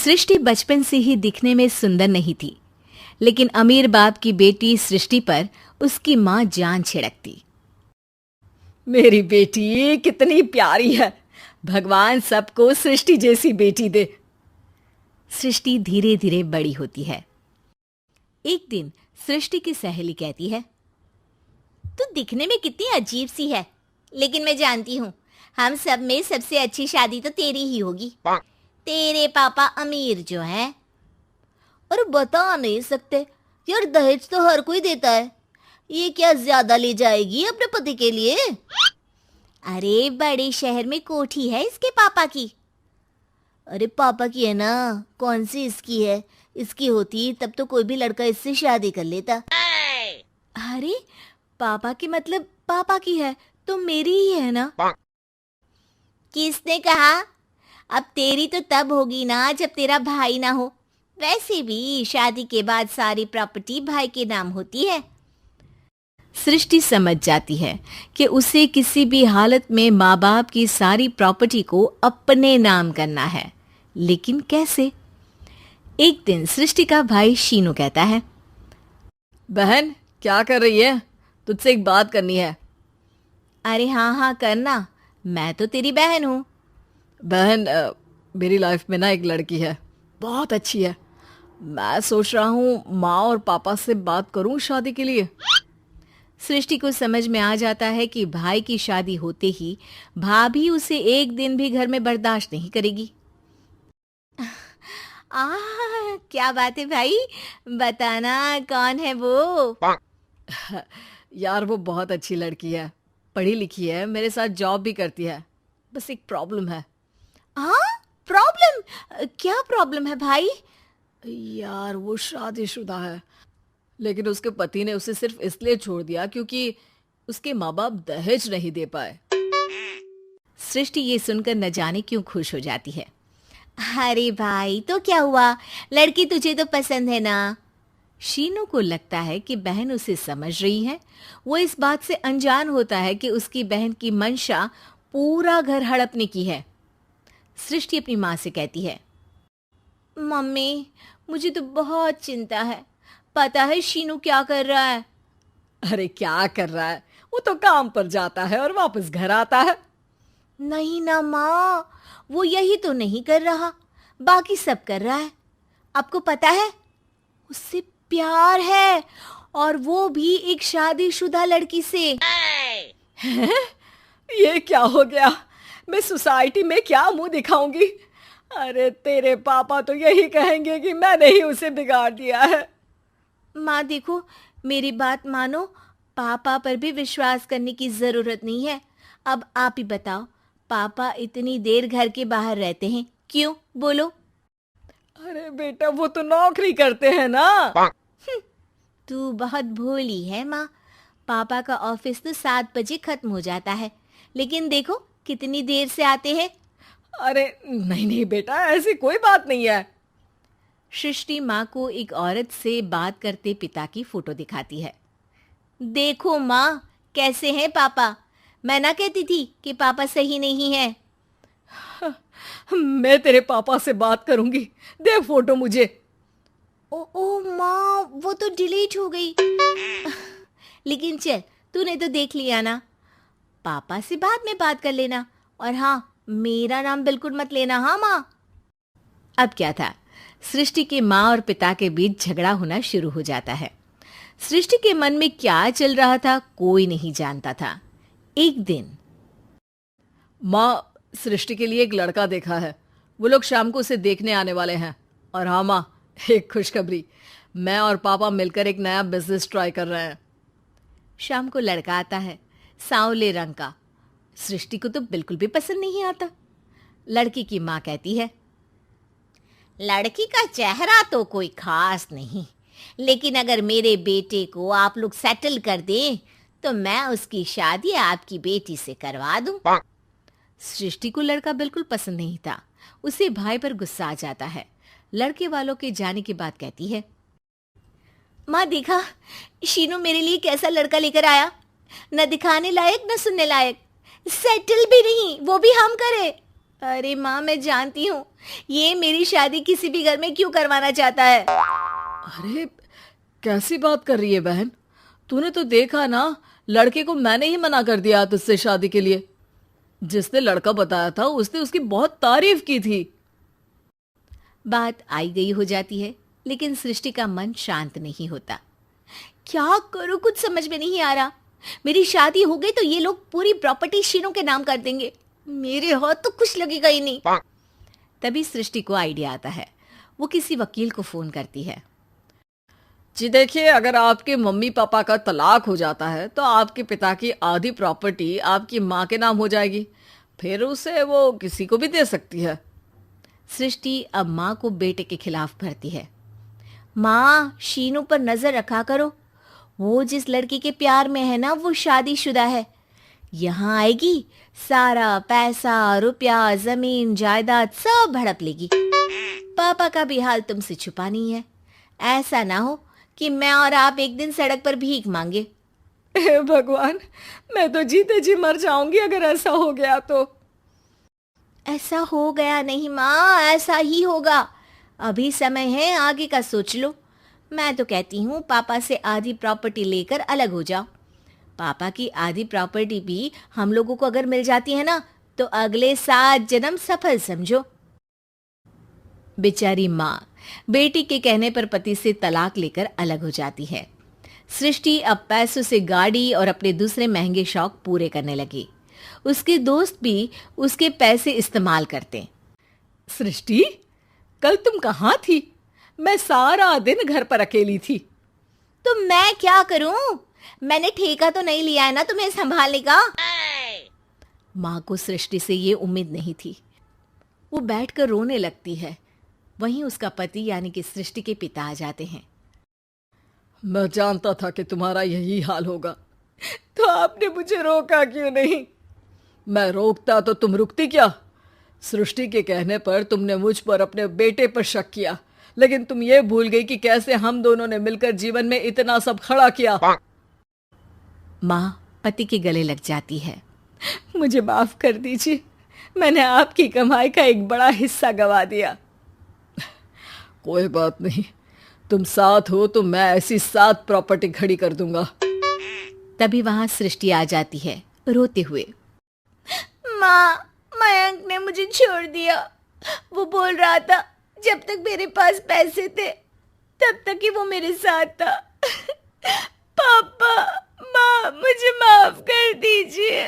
सृष्टि बचपन से ही दिखने में सुंदर नहीं थी, लेकिन अमीर बाप की बेटी सृष्टि पर उसकी माँ जान छिड़कती। मेरी बेटी कितनी प्यारी है, भगवान सबको सृष्टि जैसी बेटी दे। सृष्टि धीरे धीरे बड़ी होती है। एक दिन सृष्टि की सहेली कहती है, तू दिखने में कितनी अजीब सी है, लेकिन मैं जानती हूँ हम सब में सबसे अच्छी शादी तो तेरी ही होगी। तेरे पापा अमीर जो हैं। और बता नहीं सकते यार, दहेज तो हर कोई देता है, ये क्या ज्यादा ले जाएगी अपने पति के लिए? अरे बड़े शहर में कोठी है इसके पापा की। अरे पापा की है ना, कौन सी इसकी है? इसकी होती तब तो कोई भी लड़का इससे शादी कर लेता। अरे पापा की मतलब पापा की है तो मेरी ही है ना? किसने कहा? अब तेरी तो तब होगी ना जब तेरा भाई ना हो। वैसे भी शादी के बाद सारी प्रॉपर्टी भाई के नाम होती है। सृष्टि समझ जाती है कि उसे किसी भी हालत में माँ बाप की सारी प्रॉपर्टी को अपने नाम करना है, लेकिन कैसे? एक दिन सृष्टि का भाई शीनू कहता है, बहन क्या कर रही है? तुझसे एक बात करनी है। अरे हाँ करना, मैं तो तेरी बहन हूँ। बहन मेरी लाइफ में ना एक लड़की है, बहुत अच्छी है। मैं सोच रहा हूँ माँ और पापा से बात करूँ शादी के लिए। सृष्टि को समझ में आ जाता है कि भाई की शादी होते ही भाभी उसे एक दिन भी घर में बर्दाश्त नहीं करेगी। क्या बात है भाई, बताना कौन है वो? यार वो बहुत अच्छी लड़की है, पढ़ी लिखी है, मेरे साथ जॉब भी करती है। बस एक प्रॉब्लम है। हाँ प्रॉब्लम? क्या प्रॉब्लम है भाई? यार वो शादीशुदा है, लेकिन उसके पति ने उसे सिर्फ इसलिए छोड़ दिया क्योंकि उसके माँ बाप दहेज नहीं दे पाए। सृष्टि ये सुनकर न जाने क्यों खुश हो जाती है। अरे भाई तो क्या हुआ, लड़की तुझे तो पसंद है ना? शीनू को लगता है कि बहन उसे समझ रही है। वो इस बात से अनजान होता है कि उसकी बहन की मंशा पूरा घर हड़पने की है। सृष्टि अपनी माँ से कहती है, मम्मी मुझे तो बहुत चिंता है। पता है शीनू क्या कर रहा है? अरे क्या कर रहा है? वो तो काम पर जाता है और वापस घर आता है। नहीं ना माँ, वो यही तो नहीं कर रहा, बाकी सब कर रहा है। आपको पता है उससे प्यार है, और वो भी एक शादीशुदा लड़की से। हैं? ये क्या हो गया? मैं सोसाइटी में क्या मुंह दिखाऊंगी? अरे तेरे पापा तो यही कहेंगे कि मैंने ही उसे बिगाड़ दिया है। माँ देखो, मेरी बात मानो, पापा पर भी विश्वास करने की जरूरत नहीं है। अब आप ही बताओ, पापा इतनी देर घर के बाहर रहते हैं क्यों? बोलो। अरे बेटा वो तो नौकरी करते हैं ना। तू बहुत भोली है माँ। पापा का ऑफिस तो 7 बजे खत्म हो जाता है, लेकिन देखो कितनी देर से आते हैं। अरे नहीं नहीं बेटा, ऐसी कोई बात नहीं है। सृष्टि माँ को एक औरत से बात करते पिता की फोटो दिखाती है। देखो माँ कैसे हैं पापा। मैं ना कहती थी कि पापा सही नहीं है। मैं तेरे पापा से बात करूंगी, दे फोटो मुझे। ओ माँ, वो तो डिलीट हो गई। लेकिन चल, तूने तो देख लिया ना। पापा से बाद में बात कर लेना, और हाँ मेरा नाम बिल्कुल मत लेना। हाँ माँ। अब क्या था, सृष्टि के माँ और पिता के बीच झगड़ा होना शुरू हो जाता है। सृष्टि के मन में क्या चल रहा था कोई नहीं जानता था। एक दिन, माँ सृष्टि के लिए एक लड़का देखा है, वो लोग शाम को उसे देखने आने वाले हैं। और हाँ माँ, एक खुशखबरी, मैं और पापा मिलकर एक नया बिजनेस ट्राई कर रहे हैं। शाम को लड़का आता है, सांवले रंग का। सृष्टि को तो बिल्कुल भी पसंद नहीं आता। लड़की की माँ कहती है, लड़की का चेहरा तो कोई खास नहीं, लेकिन अगर मेरे बेटे को आप लोग सेटल कर दें तो मैं उसकी शादी आपकी बेटी से करवा दूं। सृष्टि को लड़का बिल्कुल पसंद नहीं था। उसे भाई पर गुस्सा आ जाता है। लड़के वालों के जाने के बाद कहती है, माँ देखा शीनू मेरे लिए कैसा लड़का लेकर आया, न दिखाने लायक न सुनने लायक, सेटल भी नहीं, वो भी हम करे। अरे माँ, मैं जानती हूँ ये मेरी शादी किसी भी घर में क्यों करवाना चाहता है। अरे कैसी बात कर रही है बहन? तूने तो देखा ना, लड़के को मैंने ही मना कर दिया तुझसे शादी के लिए। जिसने लड़का बताया था उसने उसकी बहुत तारीफ की थी। बात आई गई हो जाती है, लेकिन सृष्टि का मन शांत नहीं होता। क्या करूँ, कुछ समझ में नहीं आ रहा। मेरी शादी हो गई तो ये लोग पूरी प्रॉपर्टी शीनू के नाम कर देंगे। मेरे हाथ तो कुछ लगेगा ही नहीं। तभी सृष्टि को आइडिया आता है। वो किसी वकील को फोन करती है। जी देखिए, अगर आपके मम्मी पापा का तलाक हो जाता है तो आपके पिता की आधी प्रॉपर्टी आपकी माँ के नाम हो जाएगी। फिर उसे वो किसी को भी दे सकती है। सृष्टि अब माँ को बेटे के खिलाफ भरती है। माँ, शीनू पर नजर रखा करो। वो जिस लड़की के प्यार में है ना, वो शादीशुदा है। यहाँ आएगी, सारा पैसा, रुपया, जमीन, जायदाद सब हड़प लेगी। पापा का भी हाल तुमसे छुपा नहीं है। ऐसा ना हो कि मैं और आप एक दिन सड़क पर भीख मांगे। हे भगवान, मैं तो जीते जी मर जाऊंगी अगर ऐसा हो गया तो। ऐसा हो गया नहीं माँ, ऐसा ही होगा। अभी समय है, आगे का सोच लो। मैं तो कहती हूँ पापा से आधी प्रॉपर्टी लेकर अलग हो जाओ। पापा की आधी प्रॉपर्टी भी हम लोगों को अगर मिल जाती है ना, तो अगले 7 जन्म सफल समझो। बेचारी माँ बेटी के कहने पर पति से तलाक लेकर अलग हो जाती है। सृष्टि अब पैसों से गाड़ी और अपने दूसरे महंगे शौक पूरे करने लगी। उसके दोस्त भी उसके पैसे इस्तेमाल करते। सृष्टि, कल तुम कहाँ थी? मैं सारा दिन घर पर अकेली थी। तो मैं क्या करूं? मैंने ठेका तो नहीं लिया है ना तुम्हें संभालने का। माँ को सृष्टि से ये उम्मीद नहीं थी। वो बैठकर रोने लगती है। वहीं उसका पति यानी कि सृष्टि के पिता आ जाते हैं। मैं जानता था कि तुम्हारा यही हाल होगा, तो आपने मुझे रोका क्यों नहीं? मैं रोकता तो तुम रुकती क्या? सृष्टि के कहने पर तुमने मुझ पर, अपने बेटे पर शक किया, लेकिन तुम ये भूल गई कि कैसे हम दोनों ने मिलकर जीवन में इतना सब खड़ा किया। माँ पति के गले लग जाती है। मुझे माफ कर दीजिए, मैंने आपकी कमाई का एक बड़ा हिस्सा गवा दिया। कोई बात नहीं, तुम साथ हो तो मैं ऐसी 7 प्रॉपर्टी खड़ी कर दूंगा। तभी वहां सृष्टि आ जाती है रोते हुए। माँ, मयंक ने मुझे छोड़ दिया। वो बोल रहा था जब तक मेरे पास पैसे थे तब तक ही वो मेरे साथ था। पापा, माँ, मुझे माफ कर दीजिए।